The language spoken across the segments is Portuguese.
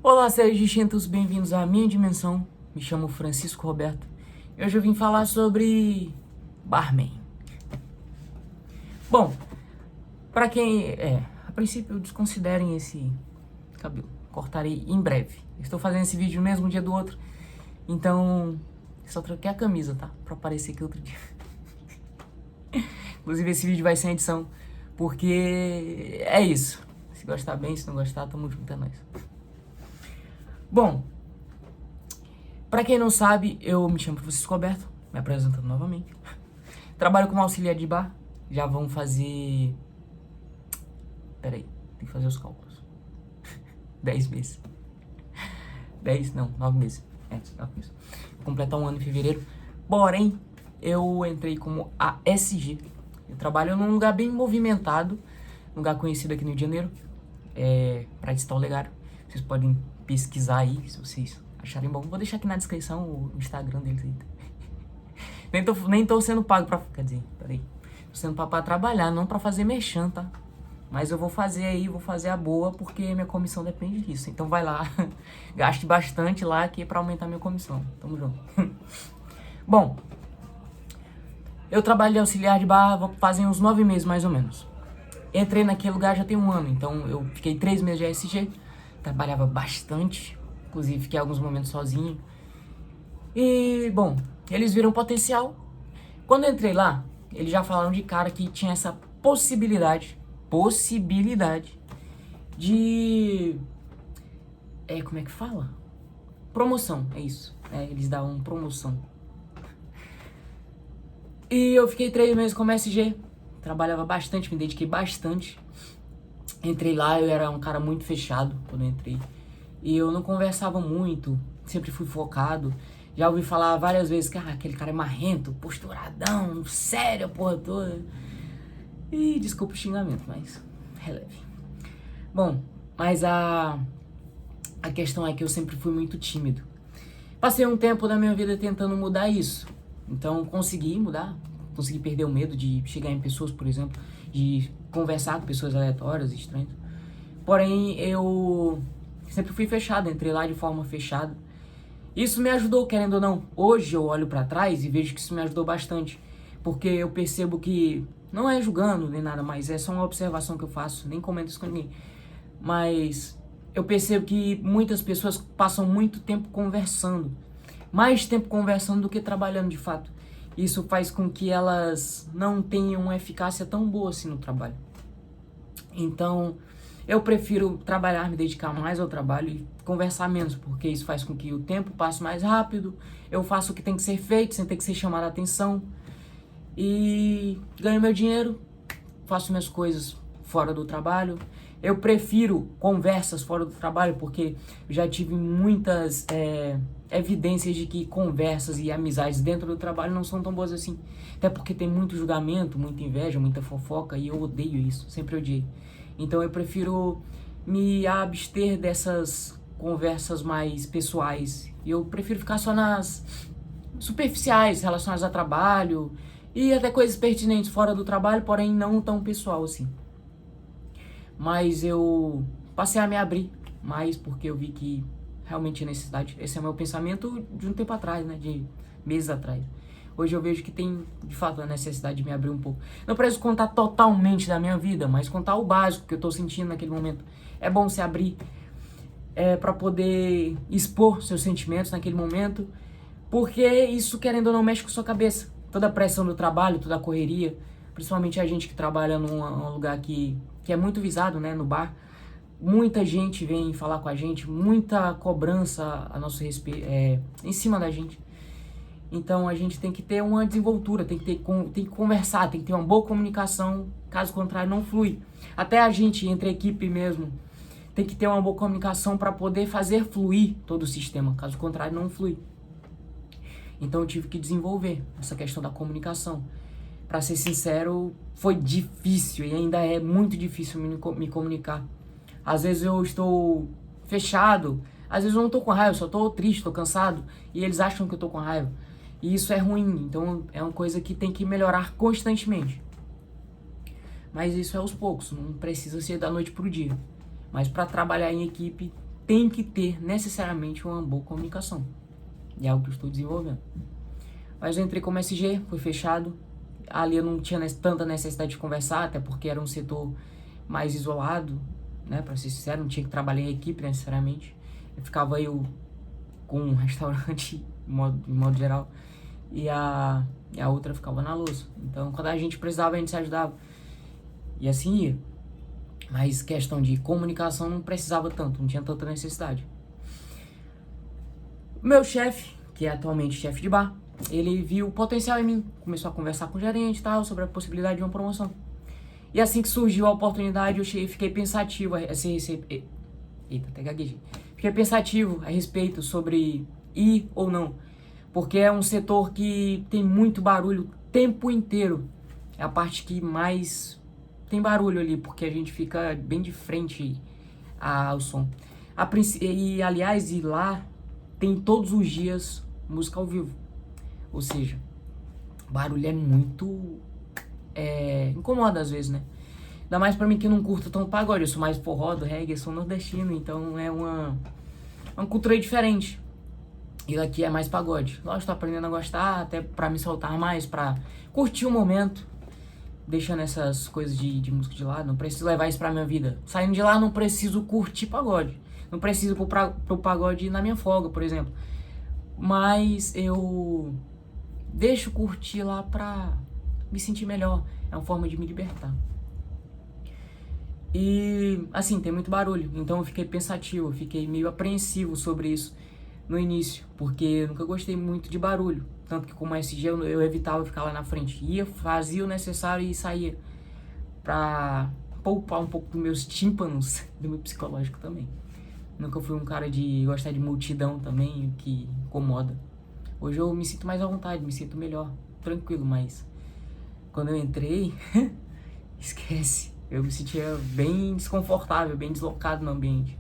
Olá, seres distintos, bem-vindos à minha dimensão. Me chamo Francisco Roberto e hoje eu vim falar sobre barman. Bom, pra quem a princípio desconsiderem esse cabelo, cortarei em breve. Estou fazendo esse vídeo no mesmo dia do outro, então só troquei a camisa, tá? Pra parecer que outro dia. Inclusive esse vídeo vai sem edição, porque é isso. Se gostar bem, se não gostar, tamo junto, é nóis. Bom, pra quem não sabe, eu me chamo Francisco Roberto, me apresentando novamente. Trabalho como auxiliar de bar, já vão fazer... Peraí, tem que fazer os cálculos. 10 meses. 10, não, 9 meses. 9 meses. Vou completar um ano em fevereiro. Porém, eu entrei como ASG. Eu trabalho num lugar bem movimentado, um lugar conhecido aqui no Rio de Janeiro, Praia de Legário. Vocês podem pesquisar aí, se vocês acharem bom. Vou deixar aqui na descrição o Instagram deles aí. Nem tô sendo pago pra... Quer dizer, peraí. Tô sendo pago pra trabalhar, não pra fazer merchan, tá? Mas eu vou fazer aí, vou fazer a boa, porque minha comissão depende disso. Então vai lá, gaste bastante lá, que é pra aumentar minha comissão. Tamo junto. Bom, eu trabalho de auxiliar de bar fazem uns 9 meses, mais ou menos. Entrei naquele lugar já tem um ano, então eu fiquei 3 meses de ASG. Trabalhava bastante, inclusive fiquei alguns momentos sozinho. E, bom, eles viram potencial. Quando eu entrei lá, eles já falaram de cara que tinha essa possibilidade de... como é que fala? Promoção, é isso. Eles davam promoção. E eu fiquei 3 meses como SG, trabalhava bastante, me dediquei bastante. Entrei lá, eu era um cara muito fechado quando eu entrei. E eu não conversava muito, sempre fui focado. Já ouvi falar várias vezes que aquele cara é marrento, posturadão, sério, a porra toda. E desculpa o xingamento, mas releve. Bom, mas a questão é que eu sempre fui muito tímido. Passei um tempo da minha vida tentando mudar isso. Então consegui mudar, consegui perder o medo de chegar em pessoas, por exemplo, de conversar com pessoas aleatórias, estranhas. Porém, eu sempre fui fechado, entrei lá de forma fechada. Isso me ajudou, querendo ou não. Hoje eu olho pra trás e vejo que isso me ajudou bastante. Porque eu percebo que, não é julgando nem nada, mas é só uma observação que eu faço, nem comento isso com ninguém. Mas eu percebo que muitas pessoas passam muito tempo conversando. Mais tempo conversando do que trabalhando de fato. Isso faz com que elas não tenham uma eficácia tão boa assim no trabalho. Então, eu prefiro trabalhar, me dedicar mais ao trabalho e conversar menos, porque isso faz com que o tempo passe mais rápido, eu faço o que tem que ser feito, sem ter que ser chamado a atenção, e ganho meu dinheiro, faço minhas coisas fora do trabalho. Eu prefiro conversas fora do trabalho, porque já tive muitas evidências de que conversas e amizades dentro do trabalho não são tão boas assim. Até porque tem muito julgamento, muita inveja, muita fofoca, e eu odeio isso, sempre odiei. Então eu prefiro me abster dessas conversas mais pessoais. Eu prefiro ficar só nas superficiais, relacionadas a trabalho, e até coisas pertinentes fora do trabalho, porém não tão pessoal assim. Mas eu passei a me abrir mais porque eu vi que realmente tinha necessidade. Esse é o meu pensamento de um tempo atrás, né? De meses atrás. Hoje eu vejo que tem, de fato, a necessidade de me abrir um pouco. Não preciso contar totalmente da minha vida, mas contar o básico que eu tô sentindo naquele momento. É bom se abrir pra poder expor seus sentimentos naquele momento, porque isso, querendo ou não, mexe com sua cabeça. Toda a pressão do trabalho, toda a correria, principalmente a gente que trabalha num lugar que é muito visado, né, no bar. Muita gente vem falar com a gente, muita cobrança a nosso respeito, em cima da gente. Então a gente tem que ter uma desenvoltura, tem que conversar, tem que ter uma boa comunicação, caso contrário não flui. Até a gente, entre a equipe mesmo, tem que ter uma boa comunicação para poder fazer fluir todo o sistema, caso contrário não flui. Então eu tive que desenvolver essa questão da comunicação. Pra ser sincero, foi difícil e ainda é muito difícil me comunicar. Às vezes eu estou fechado, às vezes eu não tô com raiva, só tô triste, tô cansado, e eles acham que eu tô com raiva. E isso é ruim, então é uma coisa que tem que melhorar constantemente. Mas isso é aos poucos, não precisa ser da noite pro dia. Mas pra trabalhar em equipe, tem que ter necessariamente uma boa comunicação. E é algo que eu estou desenvolvendo. Mas eu entrei como SG, foi fechado. Ali eu não tinha tanta necessidade de conversar, até porque era um setor mais isolado, né? Pra ser sincero, não tinha que trabalhar em equipe necessariamente. Eu ficava eu com um restaurante, de modo geral, e a outra ficava na louça. Então, quando a gente precisava, a gente se ajudava. E assim ia. Mas questão de comunicação não precisava tanto, não tinha tanta necessidade. O meu chefe, que é atualmente chefe de bar, ele viu o potencial em mim, começou a conversar com o gerente e tal, sobre a possibilidade de uma promoção. E assim que surgiu a oportunidade, eu fiquei pensativo Eita, até gaguejei. Fiquei pensativo a respeito sobre ir ou não. Porque é um setor que tem muito barulho o tempo inteiro. É a parte que mais tem barulho ali, porque a gente fica bem de frente ao som. E aliás, ir lá tem todos os dias música ao vivo. Ou seja, barulho é muito... incomoda às vezes, né? Ainda mais pra mim que não curto tão pagode. Eu sou mais forró, do reggae, sou nordestino, então é uma cultura diferente. E daqui é mais pagode. Lógico, tô aprendendo a gostar, até pra me soltar mais, pra curtir o momento. Deixando essas coisas de música de lado, não preciso levar isso pra minha vida. Saindo de lá, não preciso curtir pagode. Não preciso pro pagode na minha folga, por exemplo. Mas eu deixo curtir lá pra me sentir melhor. É uma forma de me libertar. E, assim, tem muito barulho. Então eu fiquei pensativo, eu fiquei meio apreensivo sobre isso no início. Porque eu nunca gostei muito de barulho. Tanto que como SG eu evitava ficar lá na frente. Ia, fazia o necessário e saía. Pra poupar um pouco dos meus tímpanos, do meu psicológico também. Nunca fui um cara de gostar de multidão também, o que incomoda. Hoje eu me sinto mais à vontade, me sinto melhor, tranquilo, mas quando eu entrei, esquece. Eu me sentia bem desconfortável, bem deslocado no ambiente.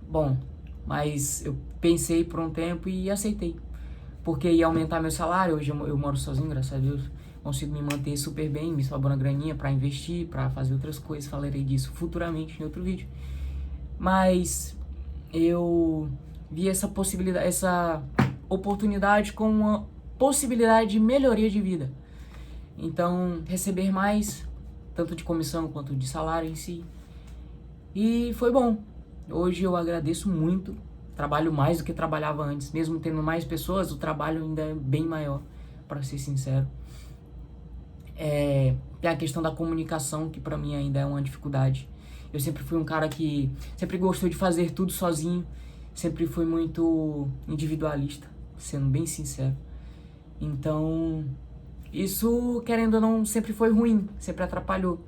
Bom, mas eu pensei por um tempo e aceitei. Porque ia aumentar meu salário, hoje eu moro sozinho, graças a Deus. Consigo me manter super bem, me sobrando graninha pra investir, pra fazer outras coisas. Falarei disso futuramente em outro vídeo. Mas eu vi essa possibilidade, essa oportunidade como uma possibilidade de melhoria de vida. Então, receber mais, tanto de comissão quanto de salário em si. E foi bom. Hoje eu agradeço muito. Trabalho mais do que trabalhava antes. Mesmo tendo mais pessoas, o trabalho ainda é bem maior, para ser sincero. Tem a questão da comunicação, que pra mim ainda é uma dificuldade. Eu sempre fui um cara que sempre gostou de fazer tudo sozinho. Sempre fui muito individualista, sendo bem sincero. Então, isso, querendo ou não, sempre foi ruim, sempre atrapalhou.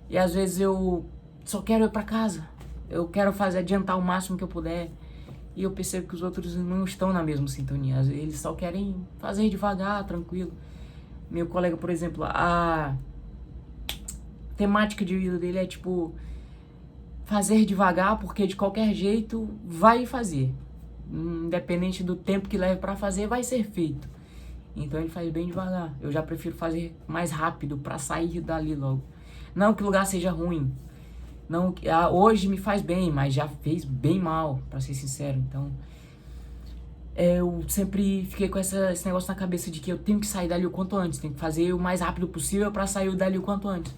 E às vezes eu só quero ir pra casa. Eu quero adiantar o máximo que eu puder. E eu percebo que os outros não estão na mesma sintonia. Eles só querem fazer devagar, tranquilo. Meu colega, por exemplo, a temática de vida dele é tipo fazer devagar, porque de qualquer jeito vai fazer. Independente do tempo que leve pra fazer, vai ser feito. Então ele faz bem devagar. Eu já prefiro fazer mais rápido pra sair dali logo. Não que o lugar seja ruim. Não, hoje me faz bem, mas já fez bem mal, pra ser sincero. Então, eu sempre fiquei com esse negócio na cabeça de que eu tenho que sair dali o quanto antes. Tenho que fazer o mais rápido possível pra sair dali o quanto antes.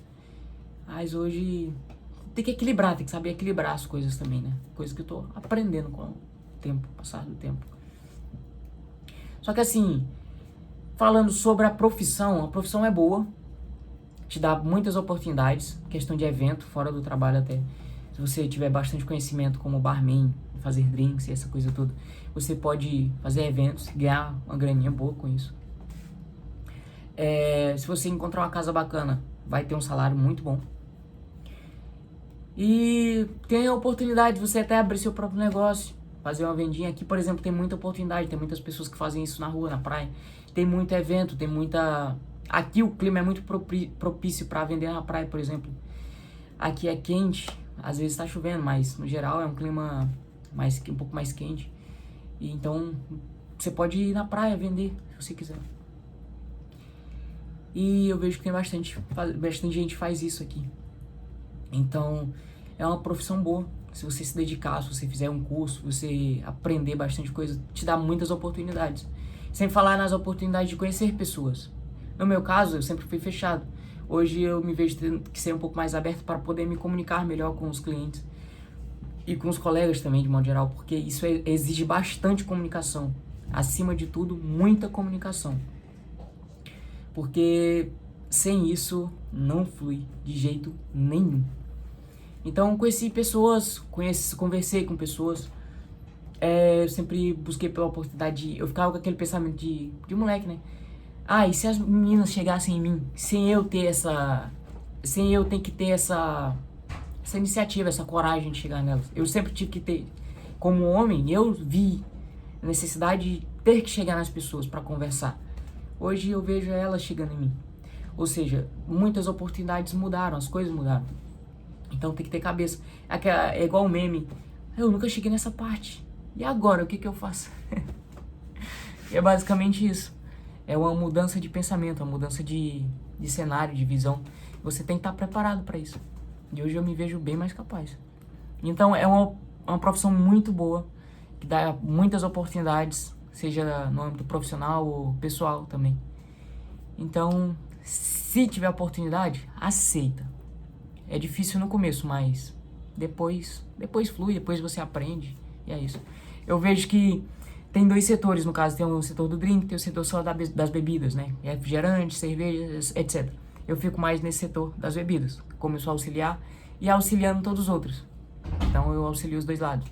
Mas hoje tem que equilibrar, tem que saber equilibrar as coisas também, né? Coisa que eu tô aprendendo com o tempo, passar do tempo. Só que assim, falando sobre a profissão é boa. Te dá muitas oportunidades, questão de evento, fora do trabalho até. Se você tiver bastante conhecimento como barman, fazer drinks e essa coisa toda, você pode fazer eventos, ganhar uma graninha boa com isso. Se você encontrar uma casa bacana, vai ter um salário muito bom. E tem a oportunidade de você até abrir seu próprio negócio, fazer uma vendinha. Aqui, por exemplo, tem muita oportunidade, tem muitas pessoas que fazem isso na rua, na praia. Tem muito evento, tem muita... Aqui o clima é muito propício para vender na praia, por exemplo. Aqui é quente, às vezes está chovendo, mas no geral é um clima um pouco mais quente. E então você pode ir na praia vender, se você quiser. E eu vejo que tem bastante gente faz isso aqui. Então é uma profissão boa, se você se dedicar, se você fizer um curso, você aprender bastante coisa, te dá muitas oportunidades. Sem falar nas oportunidades de conhecer pessoas. No meu caso, eu sempre fui fechado. Hoje eu me vejo tendo que ser um pouco mais aberto para poder me comunicar melhor com os clientes e com os colegas também, de modo geral, porque isso exige bastante comunicação. Acima de tudo, muita comunicação. Porque sem isso não flui de jeito nenhum. Então conheci pessoas, conversei com pessoas, eu sempre busquei pela oportunidade eu ficava com aquele pensamento de moleque, né? E se as meninas chegassem em mim, sem eu ter que ter essa iniciativa, essa coragem de chegar nelas. Eu sempre tive que ter, como homem, eu vi a necessidade de ter que chegar nas pessoas para conversar. Hoje eu vejo elas chegando em mim. Ou seja, muitas oportunidades mudaram, as coisas mudaram. Então tem que ter cabeça. É igual o meme. Eu nunca cheguei nessa parte. E agora, o que eu faço? É basicamente isso. É uma mudança de pensamento, uma mudança de cenário, de visão. Você tem que estar preparado para isso. E hoje eu me vejo bem mais capaz. Então é uma profissão muito boa, que dá muitas oportunidades, seja no âmbito profissional ou pessoal também. Então, se tiver oportunidade, aceita. É difícil no começo, mas depois flui, depois você aprende, e é isso. Eu vejo que tem dois setores, no caso, tem o setor do drink, tem o setor só das bebidas, né? Refrigerantes, cervejas, etc. Eu fico mais nesse setor das bebidas, como eu sou auxiliar, e auxiliando todos os outros. Então eu auxilio os dois lados.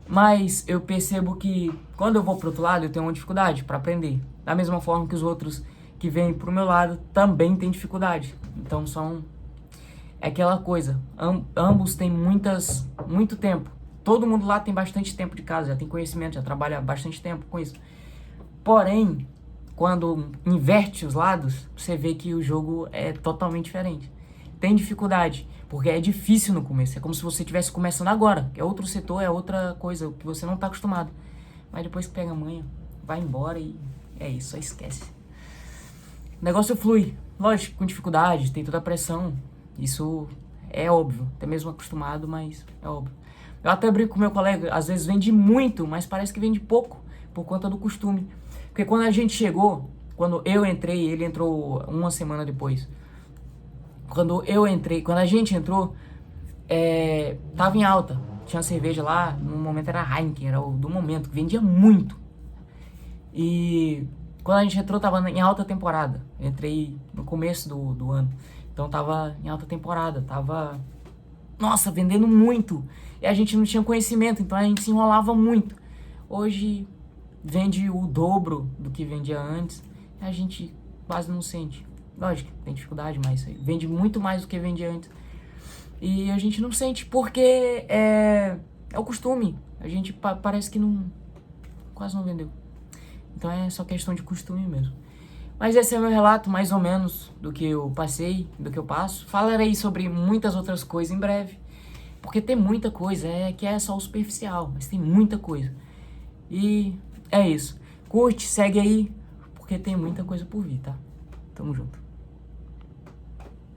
Mas eu percebo que quando eu vou pro outro lado, eu tenho uma dificuldade para aprender. Da mesma forma que os outros que vêm pro meu lado também têm dificuldade. Então é aquela coisa, ambos têm muito tempo. Todo mundo lá tem bastante tempo de casa, já tem conhecimento, já trabalha bastante tempo com isso. Porém, quando inverte os lados, você vê que o jogo é totalmente diferente. Tem dificuldade, porque é difícil no começo. É como se você estivesse começando agora. É outro setor, é outra coisa que você não está acostumado. Mas depois que pega a manha, vai embora e é isso, só esquece. O negócio flui. Lógico, com dificuldade, tem toda a pressão. Isso é óbvio. Até mesmo acostumado, mas é óbvio. Eu até brinco com meu colega, às vezes vende muito, mas parece que vende pouco, por conta do costume. Porque quando a gente chegou, quando eu entrei, ele entrou uma semana depois. Quando a gente entrou, tava em alta. Tinha cerveja lá, no momento era Heineken, era o do momento, que vendia muito. E quando a gente entrou, tava em alta temporada. Eu entrei no começo do ano, então tava em alta temporada, tava, nossa, vendendo muito. E a gente não tinha conhecimento, então a gente se enrolava muito. Hoje vende o dobro do que vendia antes, e a gente quase não sente. Lógico, tem dificuldade, mas vende muito mais do que vendia antes. E a gente não sente, porque é o costume. A gente parece que quase não vendeu. Então é só questão de costume mesmo. Mas esse é o meu relato, mais ou menos, do que eu passei, do que eu passo. Falarei sobre muitas outras coisas em breve. Porque tem muita coisa, que é só o superficial, mas tem muita coisa. E é isso. Curte, segue aí, porque tem muita coisa por vir, tá? Tamo junto.